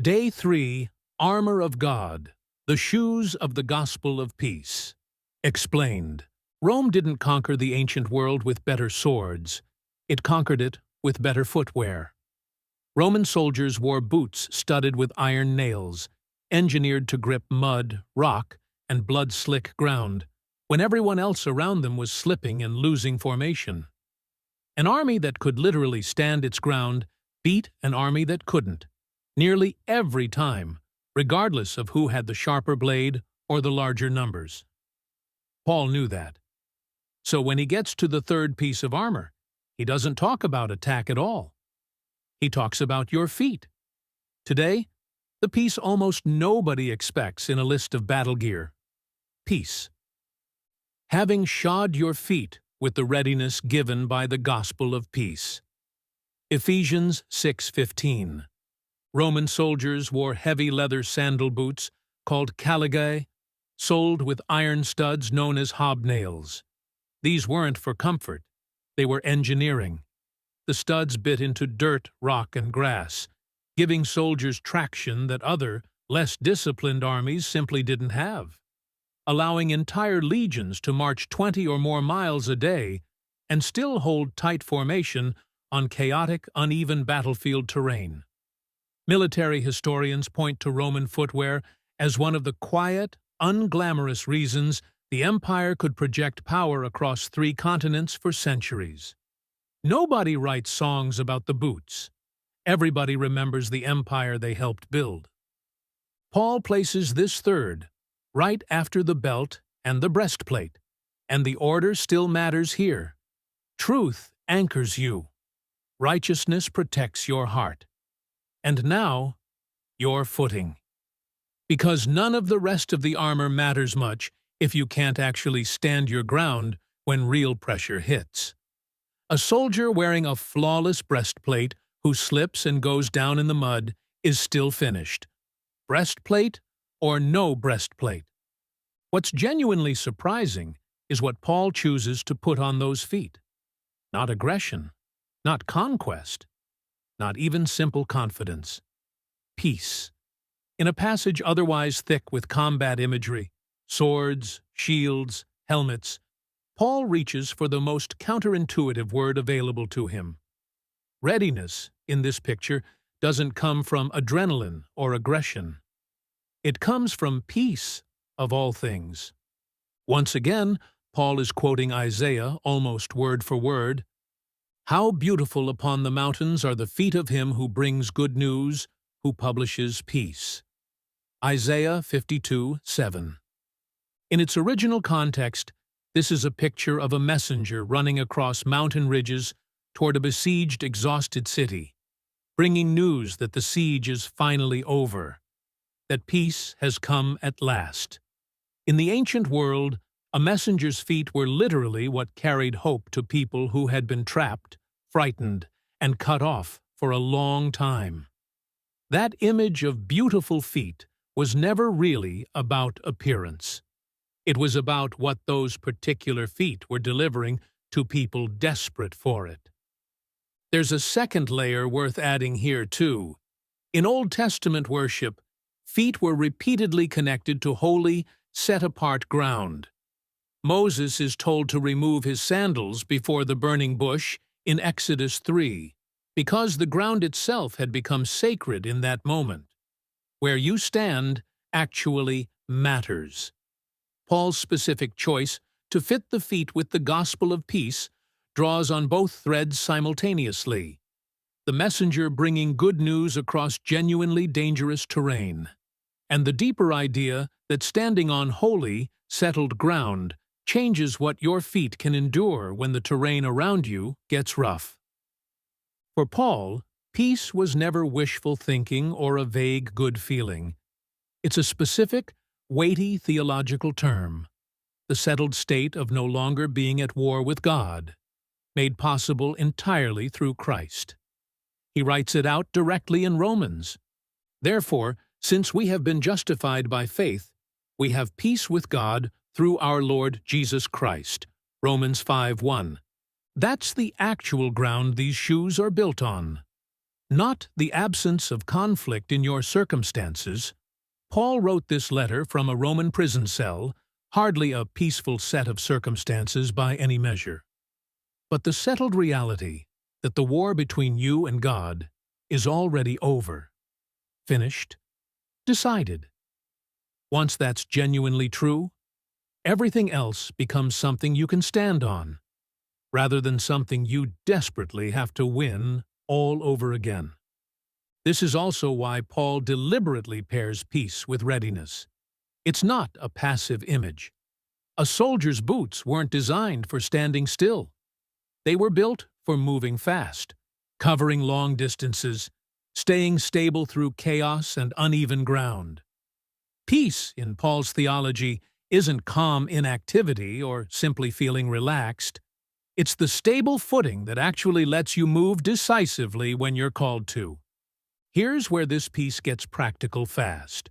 Day 3, Armor of God, the Shoes of the Gospel of Peace. Explained. Rome didn't conquer the ancient world with better swords. It conquered it with better footwear. Roman soldiers wore boots studded with iron nails, engineered to grip mud, rock, and blood-slick ground, when everyone else around them was slipping and losing formation. An army that could literally stand its ground beat an army that couldn't, nearly every time, regardless of who had the sharper blade or the larger numbers. Paul knew that. So when he gets to the third piece of armor, he doesn't talk about attack at all. He talks about your feet. Today, the piece almost nobody expects in a list of battle gear. Peace. Having shod your feet with the readiness given by the gospel of peace. Ephesians 6:15. Roman soldiers wore heavy leather sandal boots called caligae, soled with iron studs known as hobnails. These weren't for comfort. They were engineering. The studs bit into dirt, rock, and grass, giving soldiers traction that other, less disciplined armies simply didn't have, allowing entire legions to march 20 or more miles a day and still hold tight formation on chaotic, uneven battlefield terrain. Military historians point to Roman footwear as one of the quiet, unglamorous reasons the empire could project power across 3 continents for centuries. Nobody writes songs about the boots. Everybody remembers the empire they helped build. Paul places this third right after the belt and the breastplate, and the order still matters here. Truth anchors you. Righteousness protects your heart. And now, your footing. Because none of the rest of the armor matters much if you can't actually stand your ground when real pressure hits. A soldier wearing a flawless breastplate who slips and goes down in the mud is still finished. Breastplate or no breastplate. What's genuinely surprising is what Paul chooses to put on those feet. Not aggression, not conquest, not even simple confidence. Peace. In a passage otherwise thick with combat imagery, swords, shields, helmets, Paul reaches for the most counterintuitive word available to him. Readiness, in this picture, doesn't come from adrenaline or aggression. It comes from peace, of all things. Once again, Paul is quoting Isaiah almost word for word. How beautiful upon the mountains are the feet of him who brings good news, who publishes peace. Isaiah 52:7. In its original context, this is a picture of a messenger running across mountain ridges toward a besieged, exhausted city, bringing news that the siege is finally over, that peace has come at last. In the ancient world, a messenger's feet were literally what carried hope to people who had been trapped, frightened, and cut off for a long time. That image of beautiful feet was never really about appearance. It was about what those particular feet were delivering to people desperate for it. There's a second layer worth adding here, too. In Old Testament worship, feet were repeatedly connected to holy, set-apart ground. Moses is told to remove his sandals before the burning bush in Exodus 3, because the ground itself had become sacred in that moment. Where you stand actually matters. Paul's specific choice to fit the feet with the gospel of peace draws on both threads simultaneously, the messenger bringing good news across genuinely dangerous terrain, and the deeper idea that standing on holy, settled ground changes what your feet can endure when the terrain around you gets rough. For Paul, peace was never wishful thinking or a vague good feeling. It's a specific, weighty theological term, the settled state of no longer being at war with God, made possible entirely through Christ. He writes it out directly in Romans. Therefore, since we have been justified by faith, we have peace with God through our Lord Jesus Christ. Romans 5:1. That's the actual ground these shoes are built on. not the absence of conflict in your circumstances. Paul wrote this letter from a Roman prison cell, hardly a peaceful set of circumstances by any measure. But the settled reality that the war between you and God is already over, finished, decided. Once that's genuinely true, everything else becomes something you can stand on, rather than something you desperately have to win all over again. This is also why Paul deliberately pairs peace with readiness. It's not a passive image. A soldier's boots weren't designed for standing still. They were built for moving fast, covering long distances, staying stable through chaos and uneven ground. Peace, in Paul's theology, isn't calm inactivity or simply feeling relaxed. It's the stable footing that actually lets you move decisively when you're called to. Here's where this piece gets practical fast.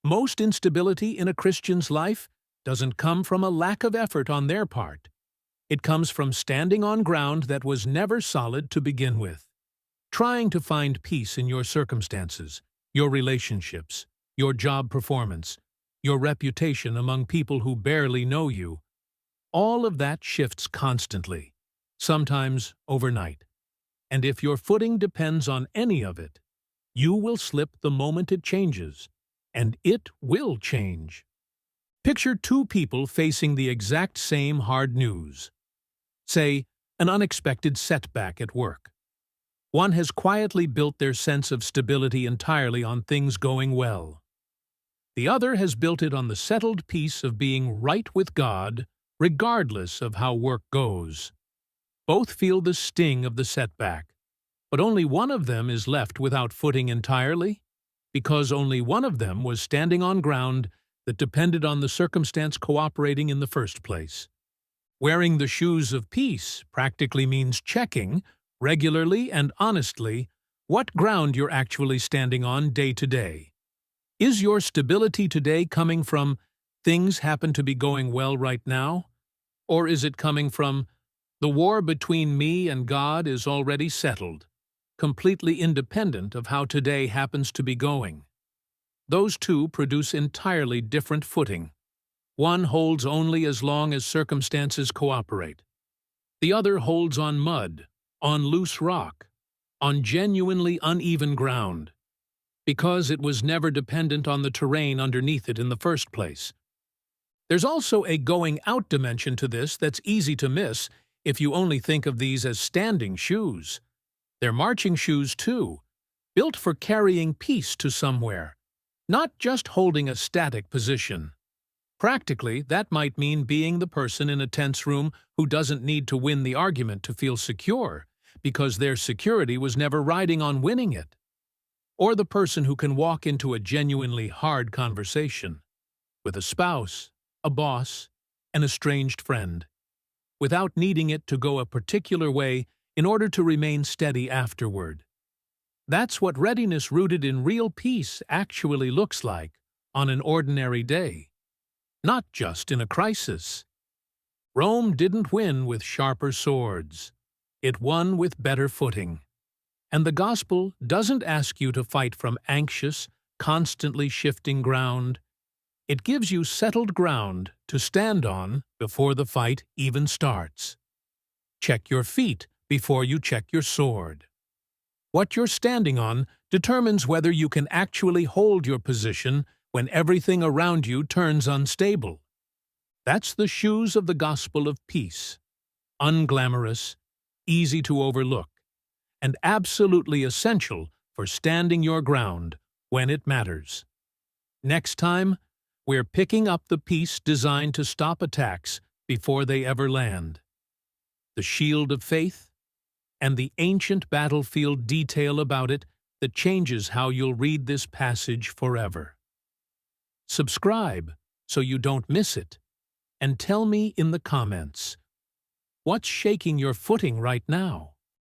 Most instability in a Christian's life doesn't come from a lack of effort on their part. It comes from standing on ground that was never solid to begin with. Trying to find peace in your circumstances, your relationships, your job performance, your reputation among people who barely know you. All of that shifts constantly, sometimes overnight. And if your footing depends on any of it, you will slip the moment it changes, and it will change. Picture two people facing the exact same hard news. Say, an unexpected setback at work. One has quietly built their sense of stability entirely on things going well. The other has built it on the settled peace of being right with God, regardless of how work goes. Both feel the sting of the setback, but only one of them is left without footing entirely, because only one of them was standing on ground that depended on the circumstance cooperating in the first place. Wearing the shoes of peace practically means checking, regularly and honestly, what ground you're actually standing on day to day. Is your stability today coming from things happen to be going well right now? Or is it coming from the war between me and God is already settled, completely independent of how today happens to be going? Those two produce entirely different footing. One holds only as long as circumstances cooperate. The other holds on mud, on loose rock, on genuinely uneven ground, because it was never dependent on the terrain underneath it in the first place. There's also a going-out dimension to this that's easy to miss if you only think of these as standing shoes. They're marching shoes too, built for carrying peace to somewhere, not just holding a static position. Practically, that might mean being the person in a tense room who doesn't need to win the argument to feel secure, because their security was never riding on winning it. Or the person who can walk into a genuinely hard conversation with a spouse, a boss, an estranged friend, without needing it to go a particular way in order to remain steady afterward. That's what readiness rooted in real peace actually looks like on an ordinary day, not just in a crisis. Rome didn't win with sharper swords. It won with better footing. And the gospel doesn't ask you to fight from anxious, constantly shifting ground. It gives you settled ground to stand on before the fight even starts. Check your feet before you check your sword. What you're standing on determines whether you can actually hold your position when everything around you turns unstable. That's the shoes of the gospel of peace. Unglamorous, easy to overlook, and absolutely essential for standing your ground when it matters. Next time, we're picking up the piece designed to stop attacks before they ever land. The shield of faith, and the ancient battlefield detail about it that changes how you'll read this passage forever. Subscribe so you don't miss it, and tell me in the comments, what's shaking your footing right now?